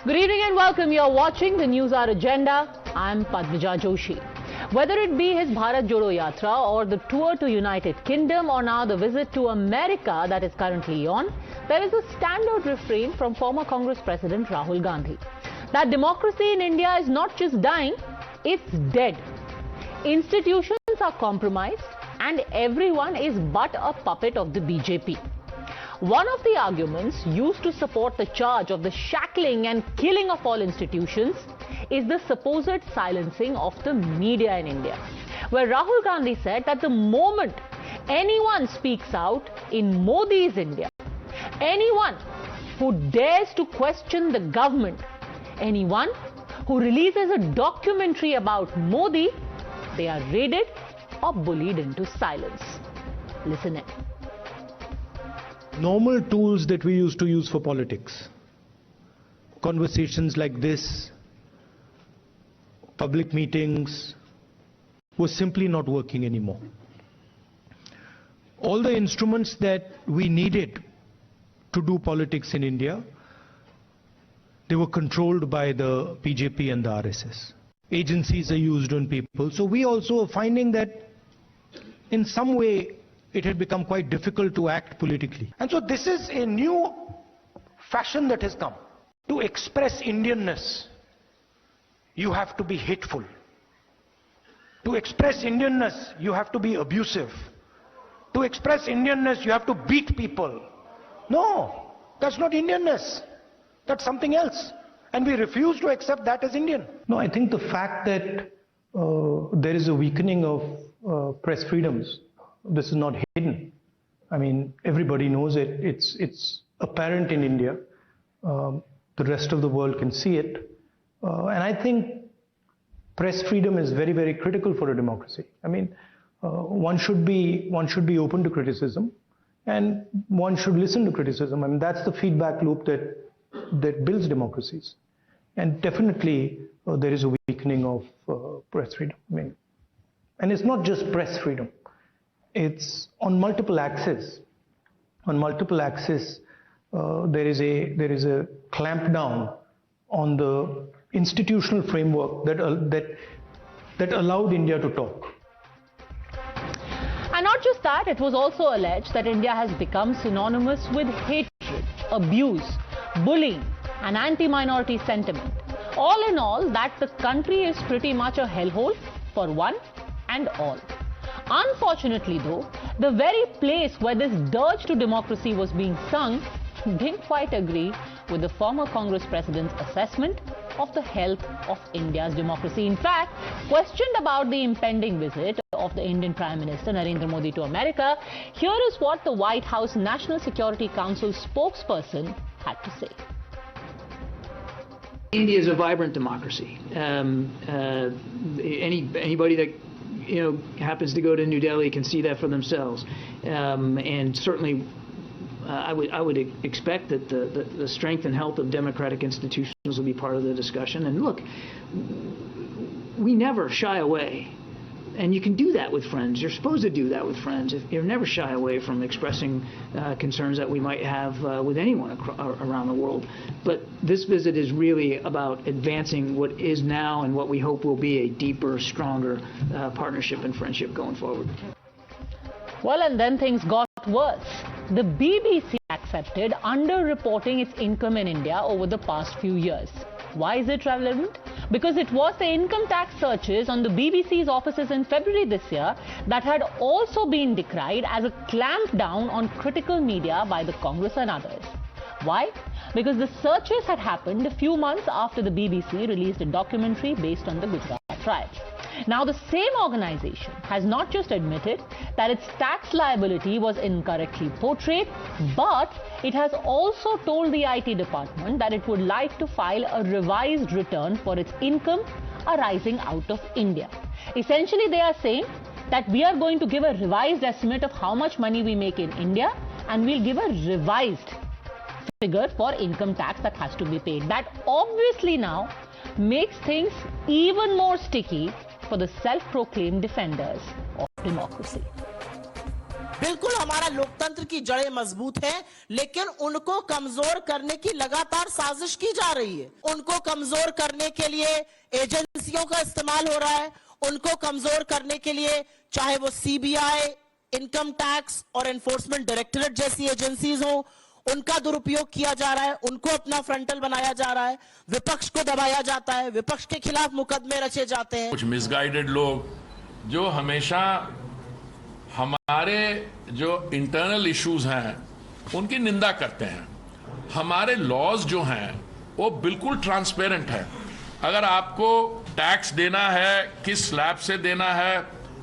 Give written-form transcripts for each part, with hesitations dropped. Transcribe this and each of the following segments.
Good evening and welcome. You are watching the Newshour Agenda. I'm Padmaja Joshi. Whether it be his Bharat Jodo Yatra or the tour to United Kingdom or now the visit to America that is currently on, there is a standard refrain from former Congress President Rahul Gandhi that democracy in India is not just dying, it's dead. Institutions are compromised and everyone is but a puppet of the BJP. One of the arguments used to support the charge of the shackling and killing of all institutions is the supposed silencing of the media in India, where Rahul Gandhi said that the moment anyone speaks out in Modi's India, anyone who dares to question the government, anyone who releases a documentary about Modi, they are raided or bullied into silence. Listen in. Normal tools that we used to use for politics, conversations like this, public meetings, were simply not working anymore. All the instruments that we needed to do politics in India, they were controlled by the BJP and the RSS. Agencies are used on people. So we also are finding that in some way it had become quite difficult to act politically. And so this is a new fashion that has come. To express Indianness, you have to be hateful. To express Indianness, you have to be abusive. To express Indianness, you have to beat people. No, that's not Indianness. That's something else. And we refuse to accept that as Indian. No, I think the fact that there is a weakening of press freedoms, this is not hidden. I mean, everybody knows it. It's apparent in India. The rest of the world can see it. And I think press freedom is very, very critical for a democracy. I mean, one should be open to criticism, and one should listen to criticism. I mean, that's the feedback loop that builds democracies. And definitely, there is a weakening of press freedom. I mean, and it's not just press freedom. It's on multiple axes. On multiple axes, there is a clampdown on the institutional framework that allowed India to talk. And not just that, it was also alleged that India has become synonymous with hatred, abuse, bullying, and anti-minority sentiment. All in all, that the country is pretty much a hellhole for one and all. Unfortunately though, the very place where this dirge to democracy was being sung didn't quite agree with the former Congress President's assessment of the health of India's democracy. In fact, questioned about the impending visit of the Indian Prime Minister Narendra Modi to America, here is what the White House National Security Council spokesperson had to say. India is a vibrant democracy. Anybody that happens to go to New Delhi can see that for themselves, and certainly I would expect that the strength and health of democratic institutions will be part of the discussion. And look, we never shy away, and you can do that with friends. You're supposed to do that with friends. You're never shy away from expressing concerns that we might have with anyone around the world. But this visit is really about advancing what is now and what we hope will be a deeper, stronger partnership and friendship going forward. Well, and then things got worse. The BBC accepted underreporting its income in India over the past few years. Why is it relevant? Because it was the income tax searches on the BBC's offices in February this year that had also been decried as a clampdown on critical media by the Congress and others. Why? Because the searches had happened a few months after the BBC released a documentary based on the Gujarat riots. Now, the same organization has not just admitted that its tax liability was incorrectly portrayed, but it has also told the IT department that it would like to file a revised return for its income arising out of India. Essentially, they are saying that we are going to give a revised estimate of how much money we make in India, and we'll give a revised figure for income tax that has to be paid. That obviously now makes things even more sticky for the self-proclaimed defenders of democracy. बिल्कुल हमारा लोकतंत्र की जड़ें मजबूत हैं, लेकिन उनको कमजोर करने की लगातार साजिश की जा रही है। उनको कमजोर करने के लिए एजेंसियों का इस्तेमाल हो रहा है। उनको कमजोर करने के लिए चाहे वो सीबीआई, इनकम टैक्स और एनफोर्समेंट डायरेक्टरेट जैसी एजेंसीज हो, उनका दुरुपयोग किया जा रहा है। उनको अपना फ्रंटल बनाया जा रहा है। विपक्ष को दबाया जाता है। विपक्ष के खिलाफ मुकदमे रचे जाते हैं। कुछ मिसगाइडेड लोग जो हमेशा हमारे जो इंटरनल इश्यूज हैं उनकी निंदा करते हैं। हमारे लॉज जो हैं वो बिल्कुल ट्रांसपेरेंट है। अगर आपको टैक्स देना है, किस स्लैब से देना है,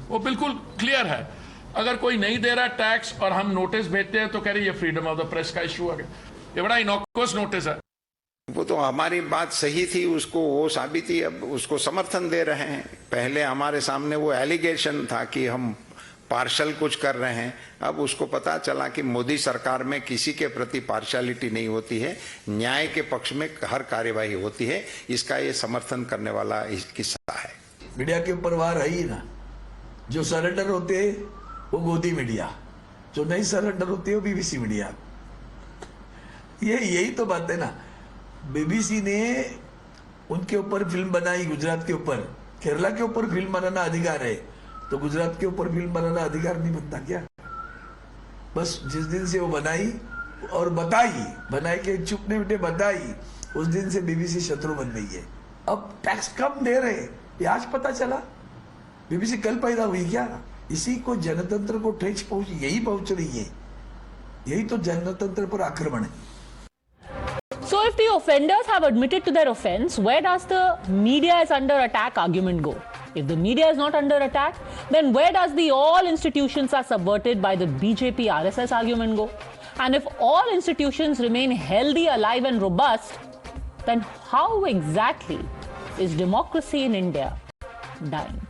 वो बिल्कुल क्लियर है। अगर कोई नहीं दे रहा टैक्स और हम नोटिस भेजते हैं तो कह रहे ये फ्रीडम ऑफ द प्रेस का इशू है। ये बड़ा इनॉक्यूअस नोटिस है। वो तो हमारी बात सही थी, उसको वो साबित ही, अब उसको समर्थन दे रहे हैं। पहले हमारे सामने वो एलिगेशन था कि हम पार्शल कुछ कर रहे हैं, अब उसको पता चला कि मोदी सरकार में किसी के प्रति पार्शलिटी नहीं होती है, न्याय के पक्ष में हर कार्यवाही होती है। इसका ये समर्थन करने वाला किस्सा है। मीडिया के ऊपर वार है ही ना। जो सरेंडर होते हैं वो गोदी मीडिया, जो नहीं सरेंडर होती है वो बीबीसी मीडिया। यही तो बात है ना। बीबीसी ने उनके ऊपर फिल्म बनाई, गुजरात के ऊपर। केरला के ऊपर फिल्म बनाना अधिकार है, तो गुजरात के ऊपर फिल्म बनाना अधिकार नहीं बनता क्या? बस जिस दिन से वो बनाई और बताई, बनाई के चुपने मिटे बताई, उस दिन से बीबीसी शत्रु बन गई है। अब टैक्स कम दे रहे, ये आज पता चला। बीबीसी कल पैदा हुई क्या? इसी को जनतंत्र को ठेस पहुंच रही है। यही तो जनतंत्र पर आक्रमण है। So if the offenders have admitted to their offense, where does the media is under attack argument go? If the media is not under attack, then where does the all institutions are subverted by the BJP RSS argument go? And if all institutions remain healthy, alive and robust, then how exactly is democracy in India dying?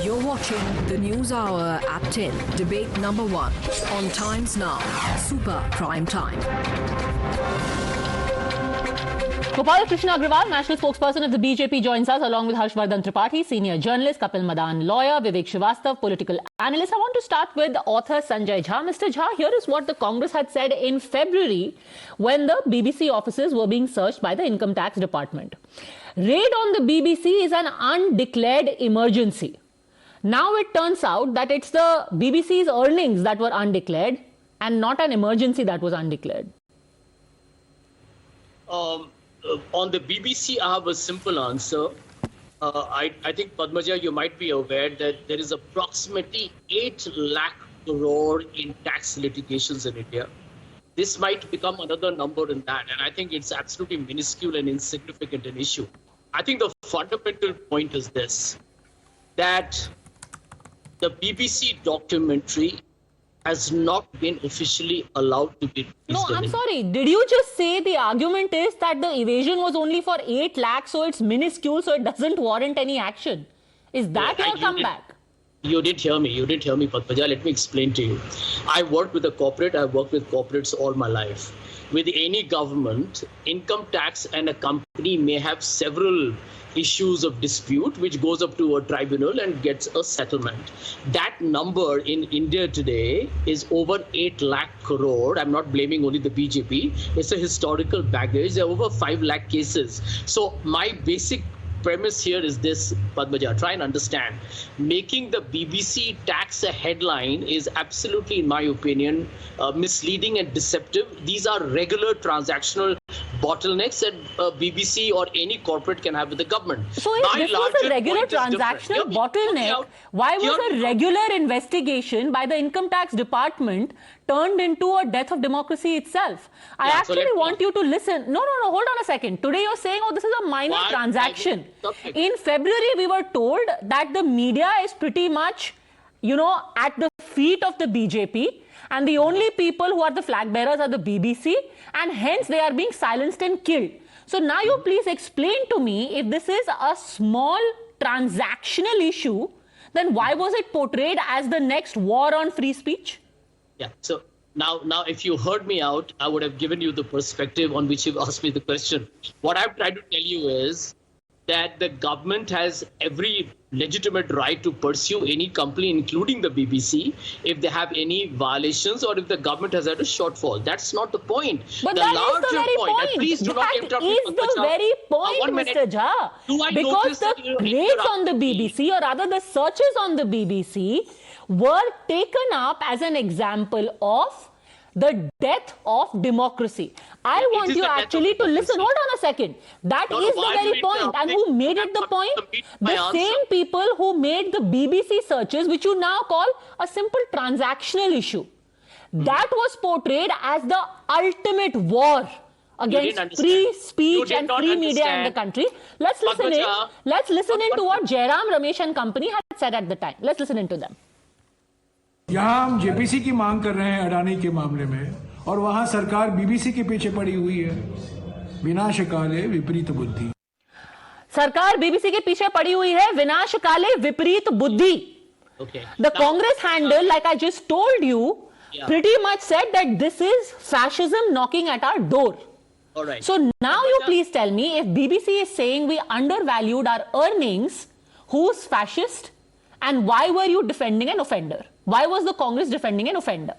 You're watching the News Hour at 10, debate number 1 on Times Now, Super Prime Time. Gopal Krishna Agarwal, National Spokesperson of the BJP, joins us along with Harshvardhan Tripathi, Senior Journalist, Kapil Madan, Lawyer, Vivek Srivastav, Political Analyst. I want to start with author Sanjay Jha. Mr. Jha, here is what the Congress had said in February when the BBC offices were being searched by the Income Tax Department. Raid on the BBC is an undeclared emergency. Now it turns out that it's the BBC's earnings that were undeclared and not an emergency that was undeclared. On the BBC, I have a simple answer. I think, Padmaja, you might be aware that there is approximately 8 lakh crore in tax litigations in India. This might become another number in that, and I think it's absolutely minuscule and insignificant an issue. I think the fundamental point is this, that the BBC documentary has not been officially allowed to be released. No, I'm sorry. Did you just say the argument is that the evasion was only for 8 lakhs, so it's minuscule, so it doesn't warrant any action? Is that your comeback? You didn't hear me. You didn't hear me, Padmaja. Let me explain to you. I worked with a corporate. I've worked with corporates all my life. With any government, income tax and a company may have several issues of dispute which goes up to a tribunal and gets a settlement. That number in India today is over 8 lakh crore. I'm not blaming only the BJP. It's a historical baggage. There are over 5 lakh cases. So my basic premise here is this, Padmaja, try and understand. Making the BBC tax a headline is absolutely, in my opinion, misleading and deceptive. These are regular transactional bottlenecks that BBC or any corporate can have with the government. So if this was a regular transactional bottleneck, why was a regular investigation by the Income Tax Department turned into a death of democracy itself? I actually want you to listen. No, hold on a second. Today you're saying, oh, this is a minor transaction. In February, we were told that the media is pretty much, at the feet of the BJP. And the only people who are the flag bearers are the BBC, and hence they are being silenced and killed. So now you please explain to me, if this is a small transactional issue, then why was it portrayed as the next war on free speech? Yeah, so now if you heard me out, I would have given you the perspective on which you've asked me the question. What I've tried to tell you is that the government has every legitimate right to pursue any company, including the BBC, if they have any violations or if the government has had a shortfall. That's not the point. But the that larger is the very point. Please do not interrupt me. That is the very point, Mr. Jha. Because the raids on the BBC, or rather the searches on the BBC, were taken up as an example of the death of democracy. I want you actually to listen. Hold on a second. That is the very point. And who made it the point? The same people who made the BBC searches, which you now call a simple transactional issue. That was portrayed as the ultimate war against free speech and free media in the country. Let's listen in. Let's listen in to what Jairam, Ramesh and company had said at the time. Let's listen in to them. यहाँ हम JPC की मांग कर रहे हैं अडानी के मामले में, और वहाँ सरकार बीबीसी के पीछे पड़ी हुई है। विनाशकाले विपरीत बुद्धि। सरकार बीबीसी के पीछे पड़ी हुई है, विनाशकाले विपरीत बुद्धि. The Congress handle, like I just told you, pretty much said that this is fascism knocking at our door. All right. So now you please tell me, if BBC is saying we undervalued our earnings, who's fascist? And why were you defending an offender? Why was the Congress defending an offender?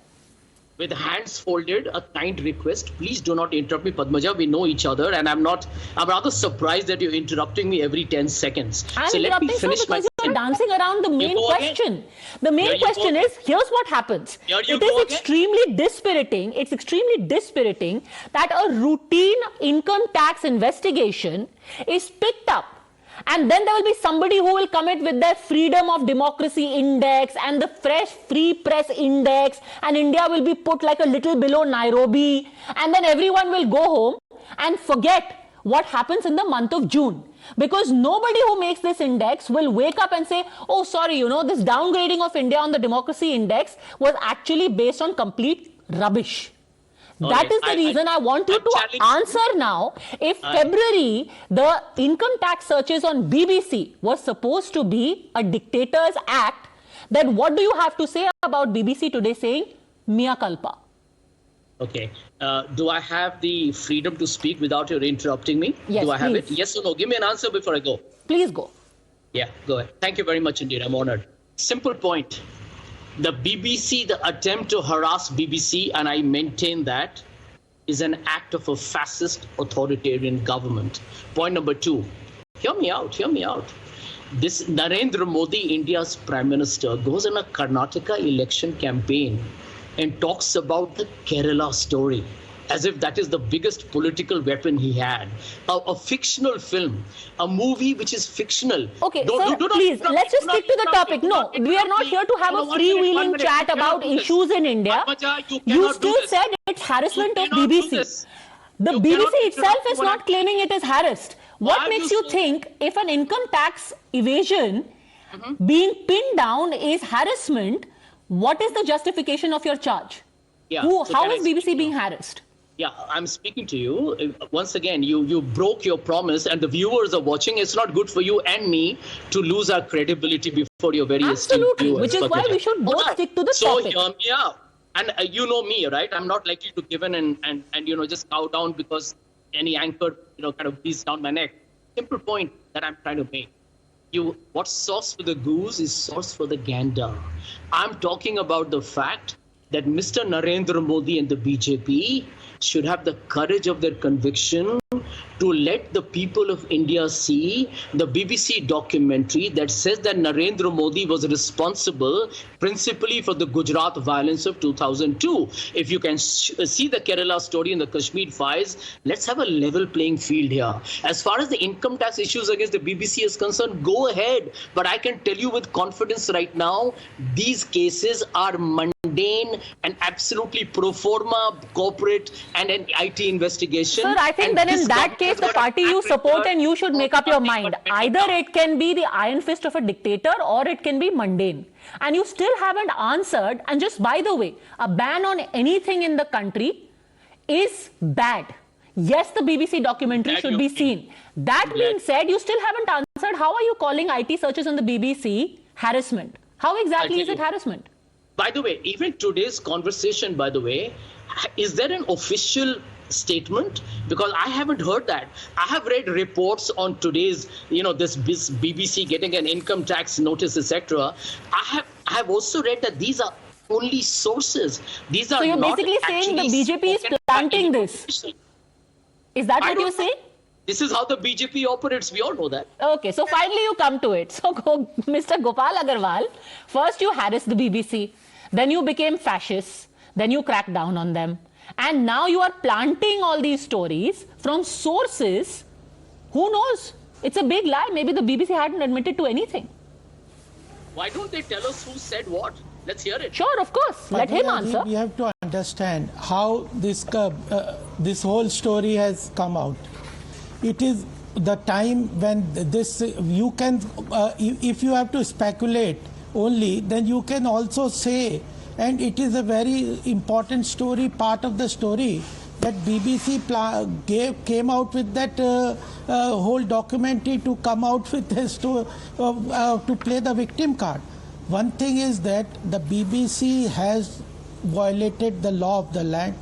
With hands folded, a kind request. Please do not interrupt me, Padmaja. We know each other, and I'm rather surprised that you're interrupting me every 10 seconds. I'm so let me finish because you're dancing around the main question. The main question is, here's what happens. It is extremely dispiriting. It's extremely dispiriting that a routine income tax investigation is picked up. And then there will be somebody who will come in with their freedom of democracy index and the fresh free press index, and India will be put like a little below Nairobi, and then everyone will go home and forget what happens in the month of June. Because nobody who makes this index will wake up and say, oh, sorry, you know, this downgrading of India on the democracy index was actually based on complete rubbish. That is the reason I want you to answer now. If February, the income tax searches on BBC was supposed to be a dictator's act, then what do you have to say about BBC today saying, mea culpa? Okay. Do I have the freedom to speak without your interrupting me? Yes, do I have please. it? Yes or no? Give me an answer before I go. Please go. Yeah, go ahead. Thank you very much indeed. I'm honored. Simple point. The BBC, the attempt to harass BBC, and I maintain that, is an act of a fascist authoritarian government. Point number 2. Hear me out. This Narendra Modi, India's Prime Minister, goes on a Karnataka election campaign and talks about the Kerala story, as if that is the biggest political weapon he had. A fictional film, a movie which is fictional. Okay, sir, please, let's just stick to the topic. No, we are not here to have a freewheeling chat about issues in India. You still said it's harassment of BBC. The BBC itself is not claiming it is harassed. What makes you think if an income tax evasion being pinned down is harassment, what is the justification of your charge? How is BBC being harassed? Yeah, I'm speaking to you. Once again, you broke your promise, and the viewers are watching. It's not good for you and me to lose our credibility before your very esteemed viewers. Which is why we should both stick to the topic. So, and you know me, right? I'm not likely to give in and just cow down because any anchor, kind of breathes down my neck. Simple point that I'm trying to make. What's sauce for the goose is sauce for the gander. I'm talking about the fact that Mr. Narendra Modi and the BJP should have the courage of their conviction to let the people of India see the BBC documentary that says that Narendra Modi was responsible principally for the Gujarat violence of 2002. If you can see the Kerala story and the Kashmir files, let's have a level playing field here. As far as the income tax issues against the BBC is concerned, go ahead. But I can tell you with confidence right now, these cases are mundane and absolutely pro forma, corporate and an IT investigation. Sir, I think then in that case, the party you support and you should make up your mind. Either it can be the iron fist of a dictator or it can be mundane. And you still haven't answered. And just by the way, a ban on anything in the country is bad. Yes, the BBC documentary should be seen. That being said, you still haven't answered. How are you calling IT searches on the BBC harassment? How exactly is it harassment? By the way, even today's conversation, by the way, is there an official statement? Because I haven't heard that. I have read reports on today's, this BBC getting an income tax notice, etc. I have also read that these are only sources. These are. So you're not basically saying the BJP is planting this. Is that what you're saying? This is how the BJP operates. We all know that. Okay, so finally you come to it. So Mr. Gopal Agarwal, first you harassed the BBC, then you became fascist, then you cracked down on them. And now you are planting all these stories from sources. Who knows? It's a big lie. Maybe the BBC hadn't admitted to anything. Why don't they tell us who said what? Let's hear it. Sure, of course. Let him answer. We have to understand how this whole story has come out. It is the time when this, you can, if you have to speculate only, then you can also say, and it is a very important story, part of the story, that BBC came out with that whole documentary to come out with this to play the victim card. One thing is that the BBC has violated the law of the land.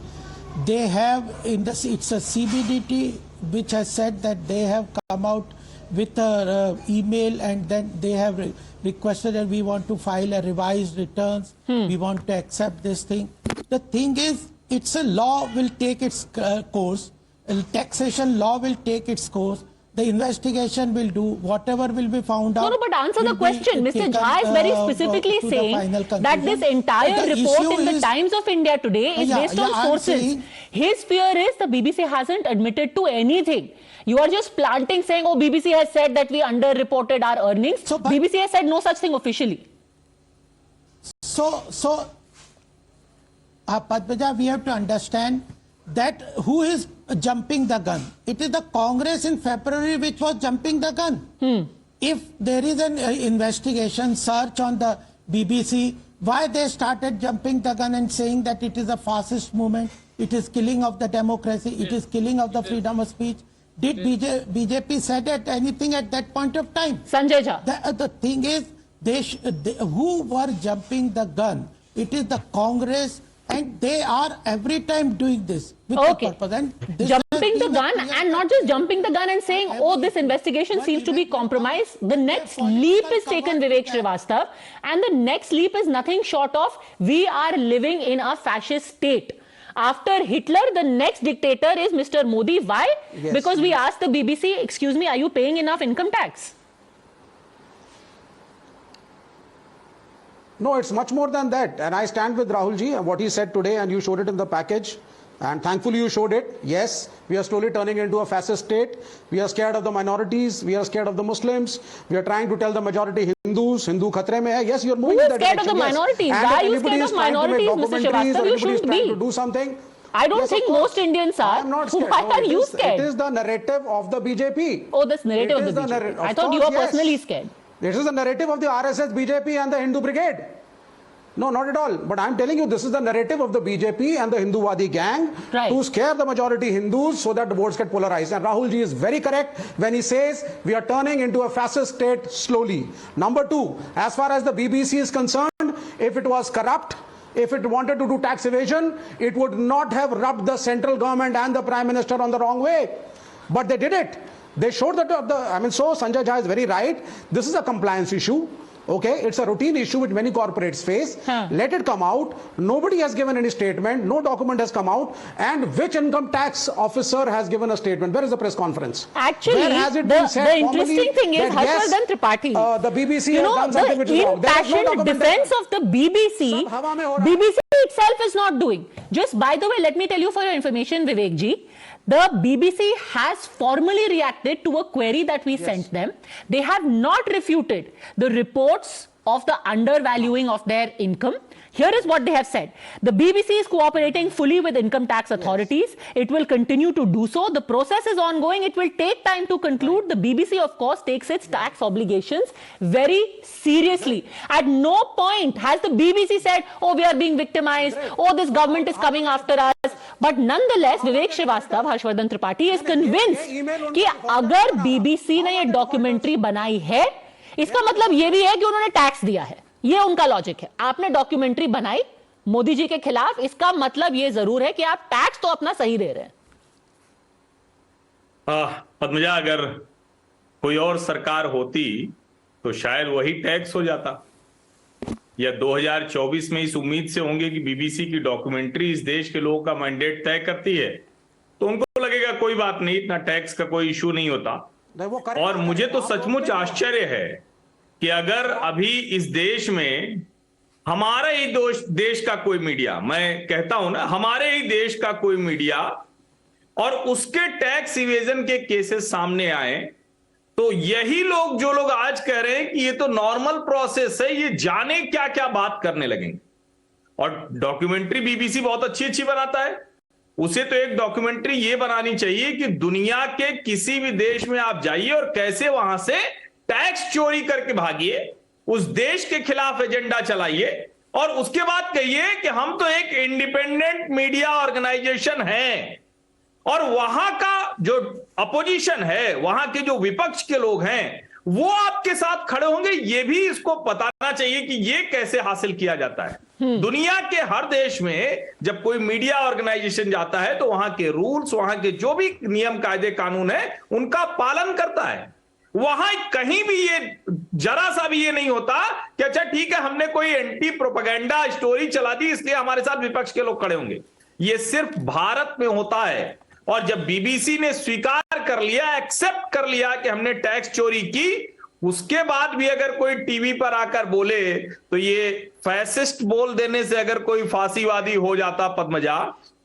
They have, it's a CBDT which has said that they have come out with an email, and then they have requested that we want to file a revised returns. We want to accept this thing. The thing is, it's a law will take its course. Taxation law will take its course. The investigation will do whatever will be found out. No, but answer the question. Mr. Jha is very specifically saying that this entire report in the Times of India today is based on sources. His fear is the BBC hasn't admitted to anything. You are just planting, saying, oh, BBC has said that we underreported our earnings. So, BBC has said no such thing officially. Padmaja, we have to understand that who is jumping the gun. It is the Congress in February which was jumping the gun. If there is an investigation, search on the BBC, why they started jumping the gun and saying that it is a fascist movement, it is killing of the democracy, it is killing of the freedom of speech. Did BJP said anything at that point of time? Sanjay Jha. The thing is, who were jumping the gun? It is the Congress, and they are every time doing this. Okay. Jumping the gun, and not just jumping the gun and saying, oh, this investigation seems to be compromised. The next leap is taken, Vivek Srivastava, and the next leap is nothing short of, we are living in a fascist state. After Hitler, the next dictator is Mr. Modi. Why? Yes. Because we asked the BBC, excuse me, are you paying enough income tax? No, it's much more than that. And I stand with Rahul ji and what he said today, and you showed it in the package. And thankfully you showed it. Yes, we are slowly turning into a fascist state. We are scared of the minorities. We are scared of the Muslims. We are trying to tell the majority Hindus, Hindu khatre mein hai. Yes, you are moving in that direction. Who is scared of the minorities? Why are you scared of minorities, Mr. Srivastava? You shouldn't be. To do something. I don't think most Indians are. I'm not scared. Why are you scared? It is the narrative of the BJP. Oh, this narrative of the BJP. I thought you were personally scared. This is the narrative of the RSS, BJP and the Hindu Brigade. No, not at all. But I'm telling you, this is the narrative of the BJP and the Hinduvadi gang to scare the majority Hindus so that the votes get polarized. And Rahul ji is very correct when he says we are turning into a fascist state slowly. Number two, as far as the BBC is concerned, if it was corrupt, if it wanted to do tax evasion, it would not have rubbed the central government and the Prime Minister on the wrong way. But they did it. They showed that, so Sanjay Jha is very right. This is a compliance issue. Okay, it's a routine issue which many corporates face. Let it come out. Nobody has given any statement. No document has come out. And which income tax officer has given a statement? Where is the press conference? Actually, where has it been said the interesting thing is Harshvardhan Tripathi. The BBC has done something which is wrong. The impassioned defense of the BBC itself is not doing. Just by the way, let me tell you for your information, Vivek ji, the BBC has formally reacted to a query that we sent them. They have not refuted the reports of the undervaluing of their income. Here is what they have said. The BBC is cooperating fully with income tax authorities. It will continue to do so. The process is ongoing. It will take time to conclude. The BBC, of course, takes its tax obligations very seriously. At no point has the BBC said, oh, we are being victimized. Oh, this government is coming after us. But nonetheless, Vivek Srivastava, Harshvardhan Tripathi is convinced that अगर BBC ने ये documentary बनाई है, इसका मतलब ये भी है कि उन्होंने टैक्स दिया है. ये उनका लॉजिक है. आपने डॉक्यूमेंट्री बनाई मोदी जी के खिलाफ, इसका मतलब ये जरूर है कि आप टैक्स तो अपना सही दे रहे हैं. पद्मजा, अगर कोई और सरकार होती तो शायद वही टैक्स हो जाता, या 2024 में इस उम्मीद से होंगे कि बीबीसी की डॉक्यूमेंट्री इस देश के लोगों का मैंडेट तय करती है, तो उनको लगेगा कोई बात नहीं, इतना टैक्स का कोई इशू नहीं होता। और मुझे तो सचमुच आश्चर्य है कि अगर अभी इस देश में हमारे ही देश का कोई मीडिया, मैं कहता हूं ना, हमारे ही देश का कोई मीडिया, और उसके टैक्स इवेजन के केसेस सामने आए, तो यही लोग, जो लोग आज कह रहे हैं कि ये तो नॉर्मल प्रोसेस है, ये जाने क्या क्या बात करने लगेंगे। और डॉक्यूमेंट्री बीबीसी बहुत अच्छी बनाता है, उसे तो एक डॉक्यूमेंट्री ये बनानी चाहिए कि दुनिया के किसी भी देश में आप जाइए और कैसे वहां से टैक्स चोरी करके भागिए, उस देश के खिलाफ एजेंडा चलाइए, और उसके बाद कहिए कि हम तो एक इंडिपेंडेंट मीडिया ऑर्गेनाइजेशन हैं, और वहां का जो अपोजिशन है, वहां के जो विपक्ष के लोग हैं, वो आपके साथ खड़े होंगे। ये भी इसको बताना चाहिए कि ये कैसे हासिल किया जाता है। दुनिया के हर देश में जब कोई मीडिया ऑर्गेनाइजेशन जाता है तो वहां के रूल्स, वहां के जो भी नियम कायदे कानून है, उनका पालन करता है। वहां कहीं भी ये जरा सा भी ये नहीं होता कि अच्छा ठीक है, हमने कोई एंटी प्रोपेगेंडा स्टोरी चला दी इसलिए हमारे साथ विपक्ष के लोग खड़े होंगे। ये सिर्फ भारत में होता है। और जब बीबीसी ने स्वीकार कर लिया, एक्सेप्ट कर लिया कि हमने टैक्स चोरी की, उसके बाद भी अगर कोई टीवी पर आकर बोले, तो ये फैसिस्ट बोल देने से अगर कोई फांसीवादी हो जाता पद्मजा,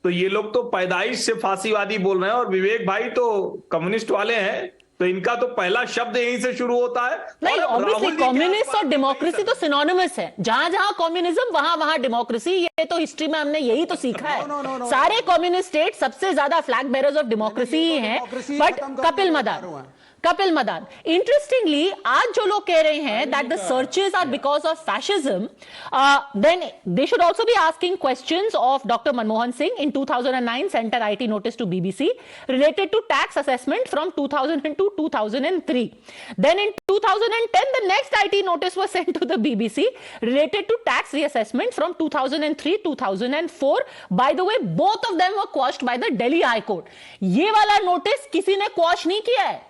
तो ये लोग तो पैदाइश से फांसीवादी बोल रहे हैं। और विवेक भाई तो कम्युनिस्ट वाले हैं, तो इनका तो पहला शब्द यहीं से शुरू होता है। नहीं, ऑब्वियसली कम्युनिस्ट और डेमोक्रेसी तो सिनोनिमस है। जहां जहां कम्युनिज्म वहां वहां डेमोक्रेसी, ये तो हिस्ट्री में हमने यही तो सीखा है। सारे कम्युनिस्ट स्टेट सबसे ज्यादा फ्लैग बेरर्स ऑफ डेमोक्रेसी ही हैं। बट कपिल मदान, इंटरेस्टिंगली आज जो लोग कह रहे हैं that the searches are because of fascism, then they should also be asking questions of doctor Manmohan Singh in 2009 sent an IT notice to BBC related to tax assessment from 2002 2003. Then in 2010 the next IT notice was sent to the BBC related to tax reassessment from 2003 2004. By the way, both of them were quashed by the Delhi High Court. ये वाला notice किसी ने quash नहीं किया है।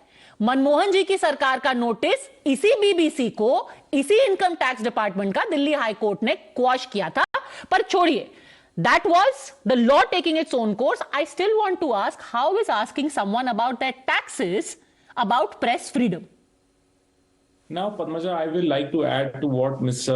मनमोहन जी की सरकार का नोटिस इसी बीबीसी को, इसी इनकम टैक्स डिपार्टमेंट का दिल्ली हाई कोर्ट ने क्वॉश किया था। पर छोड़िए, that was the law taking its own course. I still want to ask, how is asking someone about their taxes about press freedom? Now, Padmaja, I will like to add to what Mr.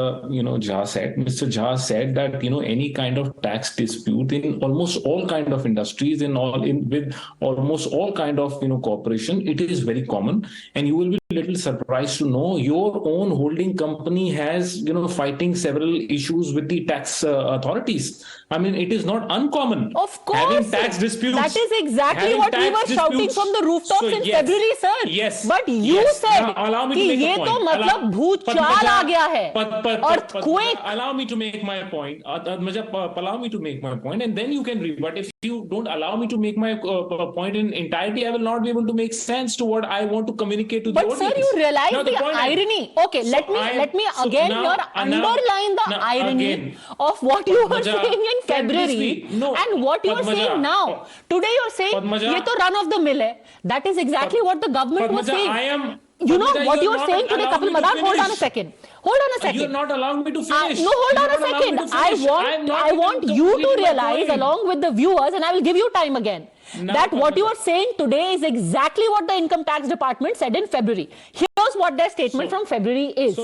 Jha said. Mr. Jha said that any kind of tax dispute in almost all kind of industries, with almost all kind of corporation, it is very common, and you will be a little surprised to know your own holding company has fighting several issues with the tax authorities. I mean, it is not uncommon. Of course, having tax disputes. That is exactly what we were shouting from the rooftops in February, sir. Yes. But you said now, allow me to make ये a point. तो मतलब भूचाल आ गया है। Earthquake. Allow me to make my point. Allow me to make my point, and then you can rebut. If you don't allow me to make my point in entirety, I will not be able to make sense to what I want to communicate to the audience. But sir, you realize the irony. Okay, so let me again underline the irony of what you were saying in February and what you are saying now. Today you are saying ये तो run of the mill है. That is exactly what the government was saying. You know what you are saying today, Kapil Madan. Hold on a second. You are not allowing me to finish. No, hold on a second. I want you to realize, along with the viewers, and I will give you time again, that what you are saying today is exactly what the Income Tax Department said in February. Here's what their statement from February is.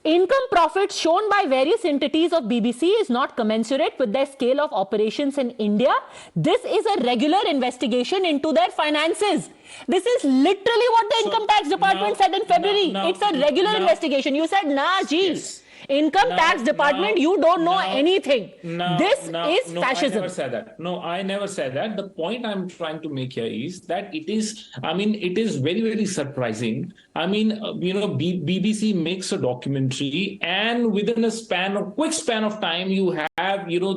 Income profits shown by various entities of BBC is not commensurate with their scale of operations in India. This is a regular investigation into their finances. This is literally what the Income Tax Department said in February. It's a regular investigation. You said, nah, gee. Yes. Income Tax Department, you don't know anything. This is fascism. I never said that. No, I never said that. The point I'm trying to make here is that it is very, very surprising. I mean, BBC makes a documentary, and within a quick span of time, you have,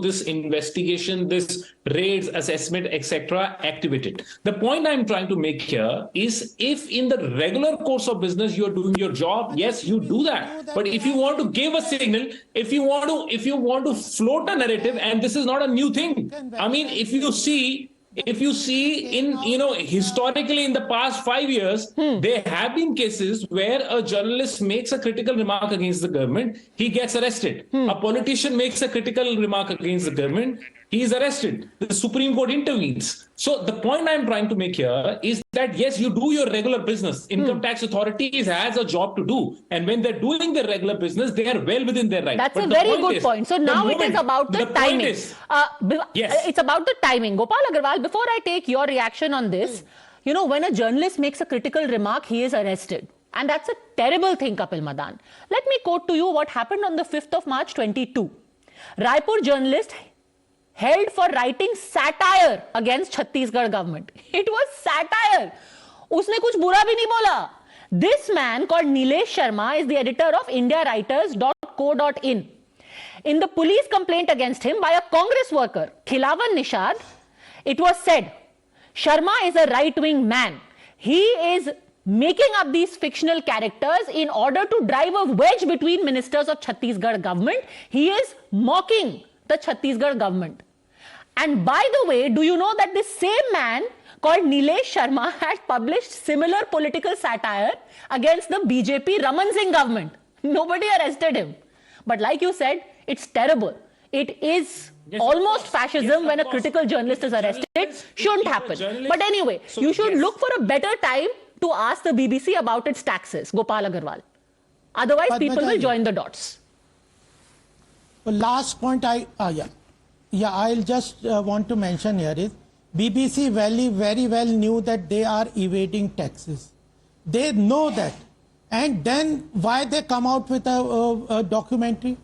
this investigation, this raids, assessment, etc. activated. The point I'm trying to make here is, if in the regular course of business you're doing your job, yes, you do that. But if you want to give a signal, if you want to float a narrative, and this is not a new thing. I mean, if you see if you see in, historically in the past 5 years, there have been cases where a journalist makes a critical remark against the government, he gets arrested. A politician makes a critical remark against the government, he is arrested. The Supreme Court intervenes. So the point I'm trying to make here is that yes, you do your regular business. Income tax authorities has a job to do. And when they're doing their regular business, they are well within their right. That's a very good point. So now it is about the timing. Yes. It's about the timing. Gopal Agarwal, before I take your reaction on this, when a journalist makes a critical remark, he is arrested. And that's a terrible thing, Kapil Madan. Let me quote to you what happened on the 5th of March 22. Raipur journalist held for writing satire against Chhattisgarh government. It was satire. Usne kuch bura bhi nahi bola. This man called Nilesh Sharma is the editor of indiawriters.co.in. In the police complaint against him by a Congress worker, Khilawan Nishad, it was said, Sharma is a right-wing man. He is making up these fictional characters in order to drive a wedge between ministers of Chhattisgarh government. He is mocking the Chhattisgarh government. And by the way, do you know that this same man called Nilesh Sharma had published similar political satire against the BJP Raman Singh government? Nobody arrested him. But like you said, it's terrible. It is almost fascism when a critical journalist is arrested. Shouldn't happen. But anyway, you should look for a better time to ask the BBC about its taxes, Gopal Agarwal. Otherwise, people will join the dots. The last point I'll just want to mention here is BBC very well knew that they are evading taxes. They know that. And then why they come out with a documentary?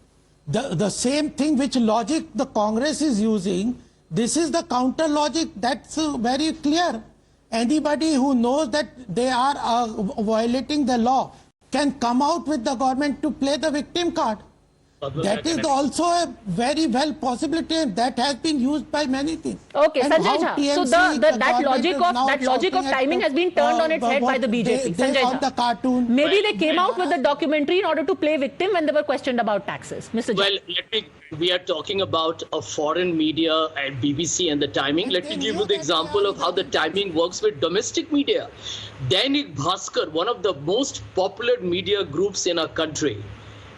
The same thing which logic the Congress is using, this is the counter logic that's very clear. Anybody who knows that they are violating the law can come out with the government to play the victim card. That is also a very well possibility, and that has been used by many things. Okay, Sanjay Jha. So that logic of timing has been turned on its head by the BJP. Sanjay Jha. The cartoon. Maybe they came out with the documentary in order to play victim when they were questioned about taxes. Mr. Jha. Well, we are talking about a foreign media and BBC and the timing. Let me give you the example of how the timing works with domestic media. Dainik Bhaskar, one of the most popular media groups in our country,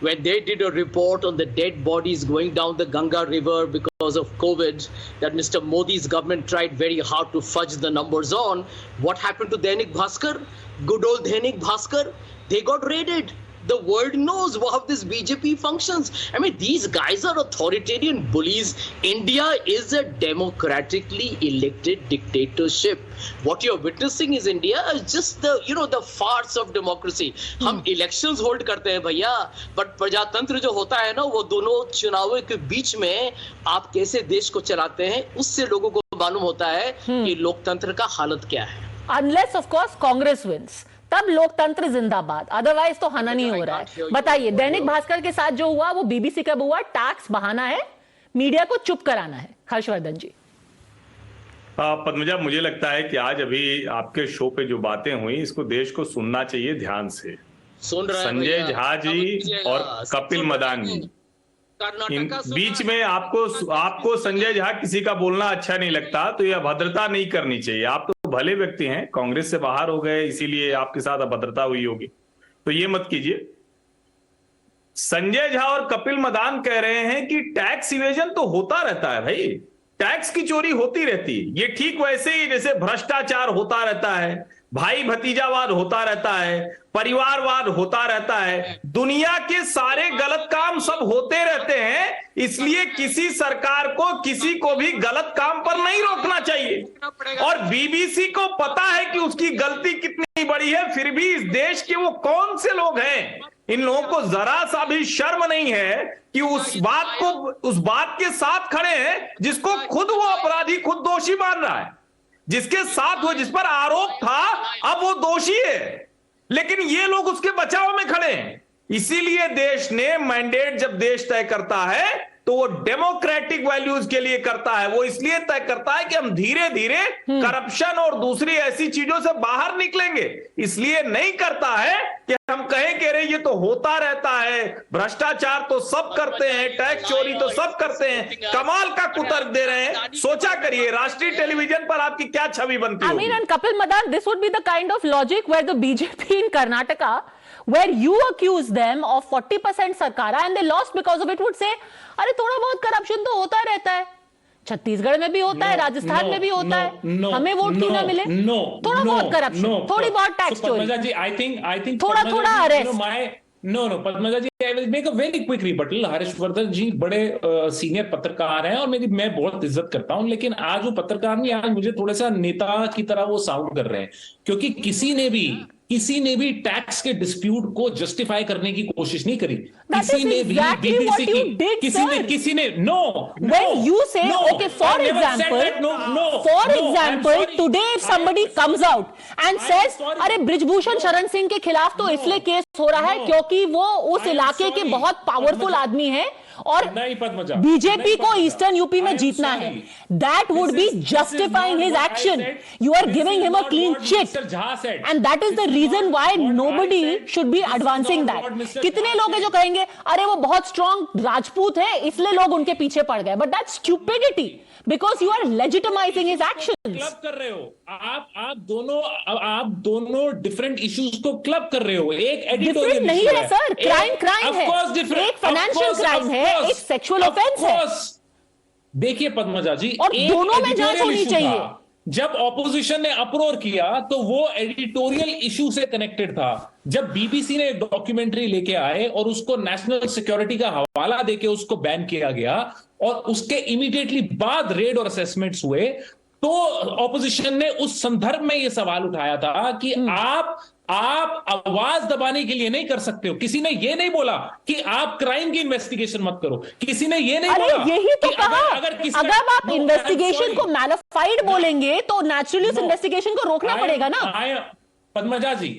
when they did a report on the dead bodies going down the Ganga River because of COVID, that Mr. Modi's government tried very hard to fudge the numbers on. What happened to Dainik Bhaskar? Good old Dainik Bhaskar, they got raided. The world knows how this BJP functions. I mean, these guys are authoritarian bullies. India is a democratically elected dictatorship. What you're witnessing is India is just the, the farce of democracy. हम elections hold करते हैं भैया, but प्रजातंत्र जो होता है ना, वो दोनों चुनावों के बीच में आप कैसे देश को चलाते हैं, उससे लोगों को मालूम होता है कि लोकतंत्र का हालत क्या है. Unless of course Congress wins. तब लोकतंत्र जिंदाबाद, अदरवाइज तो हना नहीं हो रहा है. बताइए, दैनिक भास्कर के साथ जो हुआ वो बीबीसी कब हुआ? टैक्स बहाना है, मीडिया को चुप कराना है. हर्षवर्धन जी. पद्मजा, मुझे लगता है कि आज अभी आपके शो पे जो बातें हुई, इसको देश को सुनना चाहिए ध्यान से. संजय झा जी और कपिल मदान जी, इन बीच में आपको संजय झा किसी का बोलना अच्छा नहीं लगता तो यह अभद्रता नहीं करनी चाहिए. आप तो भले व्यक्ति हैं, कांग्रेस से बाहर हो गए इसीलिए आपके साथ अभद्रता हुई होगी, तो ये मत कीजिए. संजय झा और कपिल मदान कह रहे हैं कि टैक्स इवेजन तो होता रहता है भाई, टैक्स की चोरी होती रहती है. ये ठीक वैसे ही जैसे भ्रष्टाचार होता रहता है, भाई भतीजावाद होता रहता है, परिवारवाद होता रहता है, दुनिया के सारे गलत काम सब होते रहते हैं. इसलिए किसी सरकार को किसी को भी गलत काम पर नहीं रोकना चाहिए. और बीबीसी को पता है कि उसकी गलती कितनी बड़ी है, फिर भी इस देश के वो कौन से लोग हैं, इन लोगों को जरा सा भी शर्म नहीं है कि उस बात के साथ खड़े हैं जिसको खुद वो अपराधी खुद दोषी मान रहा है, जिसके साथ वो जिस पर आरोप था अब वो दोषी है, लेकिन ये लोग उसके बचाव में खड़े हैं. इसीलिए देश ने मैंडेट जब देश तय करता है तो वो डेमोक्रेटिक वैल्यूज के लिए करता है। वो इसलिए तय करता है कि हम धीरे धीरे करप्शन और दूसरी ऐसी चीजों से बाहर निकलेंगे। इसलिए नहीं करता है कि हम कहें कि अरे ये तो होता रहता है, भ्रष्टाचार तो सब करते हैं, टैक्स चोरी तो सब करते हैं। कमाल का कुतर्क दे रहे हैं। सोचा करिए राष्ट्रीय टेलीविजन पर आपकी क्या छवि बनती है। I mean, and Kapil Madan, this would be the kind of logic where the BJP in Karnataka, where you accuse them of 40% Sarkara and they lost because of it, would say, अरे थोड़ा बहुत corruption तो होता रहता है, छत्तीसगढ़ में भी होता है, राजस्थान में भी होता है, हमें वोट क्यों ना मिले? थोड़ा बहुत करप्शन, थोड़ी बहुत टैक्स चोरी, I think थोड़ा arrest. No, Padmaja ji, I will make a very quick rebuttal. Harshvardhan ji बड़े सीनियर पत्रकार हैं और मैं बहुत इज्जत करता हूं, लेकिन आज वो पत्रकार नहीं, आज मुझे थोड़ा सा नेता की तरह वो साउंड कर रहे हैं, क्योंकि किसी ने भी टैक्स के डिस्प्यूट को जस्टिफाई करने की कोशिश नहीं करी। किसी ने भी बीबीसी की किसी ने no when you say okay, for example today if somebody comes out and says अरे ब्रिजभूषण शरण सिंह के खिलाफ तो इसलिए केस हो रहा है क्योंकि वो उस इलाके के बहुत पावरफुल आदमी हैं और बीजेपी को ईस्टर्न यूपी में जीतना है, that would be justifying his action. You are giving him a clean chit and that is the reason why nobody should be advancing that. कितने लोग हैं जो कहेंगे अरे वो बहुत स्ट्रॉन्ग राजपूत है इसलिए लोग उनके पीछे पड़ गए, but that's stupidity because you are legitimizing his actions. Club कर रहे हो आप दोनों डिफरेंट इश्यूज को क्लब कर रहे हो। एक एडिटोरियल नहीं है सर, क्राइम है, एक फाइनेंशियल क्राइम है, एक सेक्सुअल ऑफेंस है। देखिए पद्मजा जी, और दोनों में जांच होनी चाहिए। जब ऑपोजिशन ने अप्रोर किया तो वो एडिटोरियल इशू से कनेक्टेड था। जब बीबीसी ने एक डॉक्यूमेंट्री लेके आए और उसको नेशनल सिक्योरिटी का हवाला देके उसको बैन किया गया और उसके इमीडिएटली बाद रेड और असेसमेंट्स हुए, तो ऑपोजिशन ने उस संदर्भ में यह सवाल उठाया था कि आप आवाज दबाने के लिए नहीं कर सकते हो। किसी ने यह नहीं बोला कि आप क्राइम की इन्वेस्टिगेशन मत करो, किसी ने यह नहीं बोला। यही तो कहा, अगर आप इन्वेस्टिगेशन को मैलिफाइड बोलेंगे तो नेचुरली उस इन्वेस्टिगेशन को रोकना पड़ेगा ना। पद्मजा जी,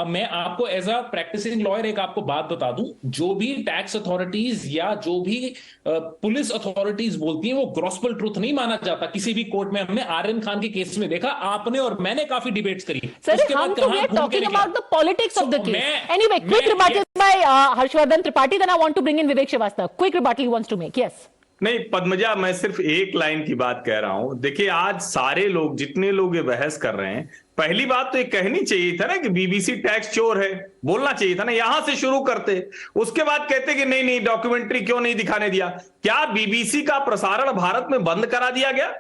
मैं आपको एज अ प्रैक्टिसिंग लॉयर एक आपको बात बता दूं, जो भी टैक्स अथॉरिटीज या जो भी पुलिस अथॉरिटीज बोलती हैं वो गॉस्पेल ट्रूथ नहीं माना जाता किसी भी कोर्ट में। हमने आर्यन खान के केस में देखा, आपने और मैंने काफी डिबेट्स करी। उसके बाद talking about the politics of the case. Anyway, quick rebuttal by Harshvardhan Tripathi, then I want to bring in Vivek Srivastava. Quick rebuttal he wants to make. Yes. नहीं पद्मजा, मैं सिर्फ एक लाइन की बात कह रहा हूं। देखिए आज सारे लोग, जितने लोग ये बहस कर रहे हैं, पहली बात तो ये कहनी चाहिए था ना कि बीबीसी टैक्स चोर है, बोलना चाहिए था ना, यहां से शुरू करते। उसके बाद कहते कि नहीं डॉक्यूमेंट्री क्यों नहीं दिखाने दिया। क्या बीबीसी का प्रसारण भारत में बंद करा दिया गया?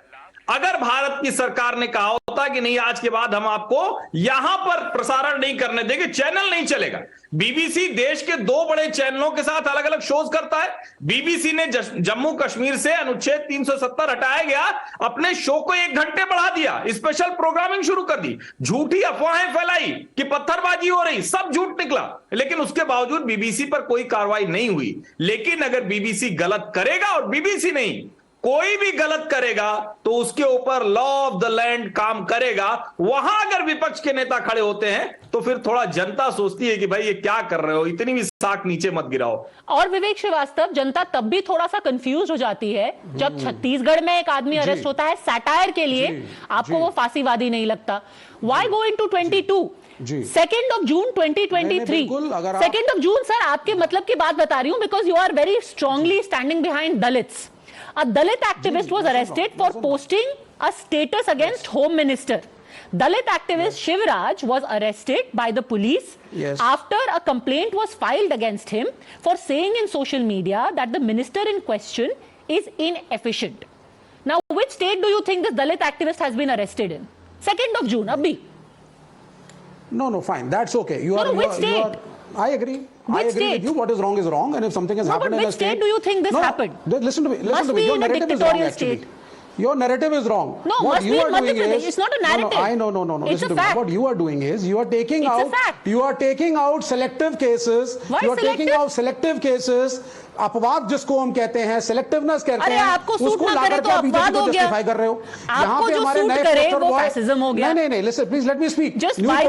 अगर भारत की सरकार ने कहा होता कि नहीं आज के बाद हम आपको यहां पर प्रसारण नहीं करने देंगे, चैनल नहीं चलेगा। बीबीसी देश के 2 बड़े चैनलों के साथ अलग अलग शोज करता है। बीबीसी ने जम्मू कश्मीर से अनुच्छेद 370 हटाया गया, अपने शो को 1 घंटे बढ़ा दिया, स्पेशल प्रोग्रामिंग शुरू कर दी, झूठी अफवाहें फैलाई कि पत्थरबाजी हो रही, सब झूठ निकला। लेकिन उसके बावजूद बीबीसी पर कोई कार्रवाई नहीं हुई। लेकिन अगर बीबीसी गलत करेगा, और बीबीसी नहीं कोई भी गलत करेगा, तो उसके ऊपर लॉ ऑफ द लैंड काम करेगा। वहां अगर विपक्ष के नेता खड़े होते हैं तो फिर थोड़ा जनता सोचती है कि भाई ये क्या कर रहे हो, इतनी भी साख नीचे मत गिराओ। और विवेक श्रीवास्तव, जनता तब भी थोड़ा सा कंफ्यूज हो जाती है जब छत्तीसगढ़ में एक आदमी अरेस्ट होता है सैटायर के लिए, आपको वो फांसीवादी नहीं लगता। Why go into 22? 2nd of June 2023, 2nd of June sir, आपके मतलब की बात बता रही हूं, because you are very strongly standing behind Dalits. A Dalit activist was arrested for posting a status against Home Minister. Dalit activist Shivraj was arrested by the police after a complaint was filed against him for saying in social media that the minister in question is inefficient. Now, which state do you think this Dalit activist has been arrested in? 2nd of June, Abhi. No, fine. That's okay. Which state? I agree. I agree with you. What is wrong is wrong, and if something has happened in a state, do you think this happened? Listen to me. Listen to me. Your narrative is wrong. Actually, your narrative is wrong. No, what you are doing is, it's not a narrative. No. It's Listen a fact. What you are doing is you are taking it's out. A fact. You are taking out selective cases. Why you are selective? taking out selective cases. अपवाद जिसको हम कहते हैं, सेलेक्टिवनेस कहते हैं, उसको लाकर के आप बीजेपी को जस्टिफाई कर रहे हो। यहाँ पे हमारे नए पोस्टर बॉय, नहीं, listen, please let me speak. Just by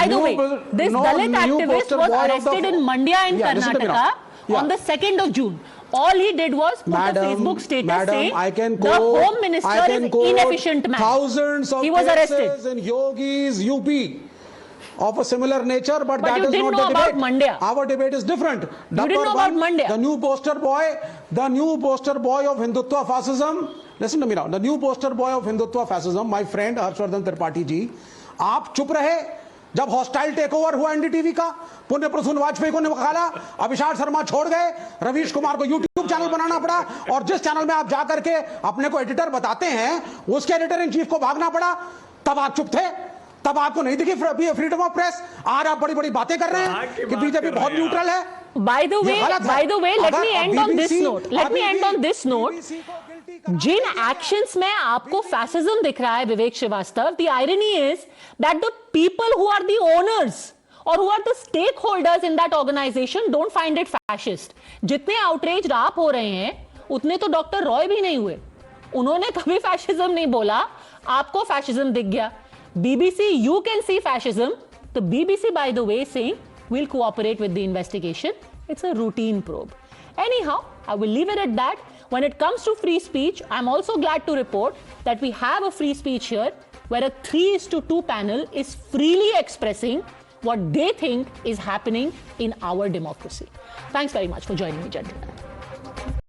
the way, this Dalit activist was arrested in Mandya in Karnataka on the 2nd of June. All he did was put a Facebook status saying I can the Home Minister is inefficient man. Thousands of he was arrested. cases in Yogi's UP of a similar nature, but that you is didn't not know the about debate. Mandya. Our debate is different. You didn't know about Mandya. The new poster boy of Hindutva fascism. Listen to me now. The new poster boy of Hindutva fascism, my friend Harshvardhan Tripathi ji. आप चुप रहे जब hostile take over हुआ NDTV का, पुण्य प्रसून वाजपेयी को निकाला, अभिषेक शर्मा छोड़ गए, रवीश कुमार को यूट्यूब चैनल बनाना पड़ा, और जिस चैनल में आप जा करके अपने को एडिटर बताते हैं उसके एडिटर इन चीफ को भागना पड़ा, तब आप चुप थे, तब आपको नहीं दिखी फ्रीडम ऑफ प्रेस। आज आप बड़ी बड़ी बातें कर रहे हैं कि बीजेपी बहुत न्यूट्रल है। By the way, let me end on this note. Let me end on this note. जिन एक्शंस में आपको फैसिज्म दिख रहा है विवेक Srivastava, the irony is that the people who are the owners or who are the stakeholders in that organization don't find it fascist. जितने outraged आप हो रहे हैं उतने तो डॉक्टर रॉय भी नहीं हुए, उन्होंने कभी फैसिज्म नहीं बोला, आपको फैसिज्म दिख गया। BBC, you can see fascism. The BBC, by the way, saying we'll cooperate with the investigation. It's a routine probe. Anyhow, I will leave it at that. When it comes to free speech, I'm also glad to report that we have a free speech here where a 3:2 panel is freely expressing what they think is happening in our democracy. Thanks very much for joining me, gentlemen.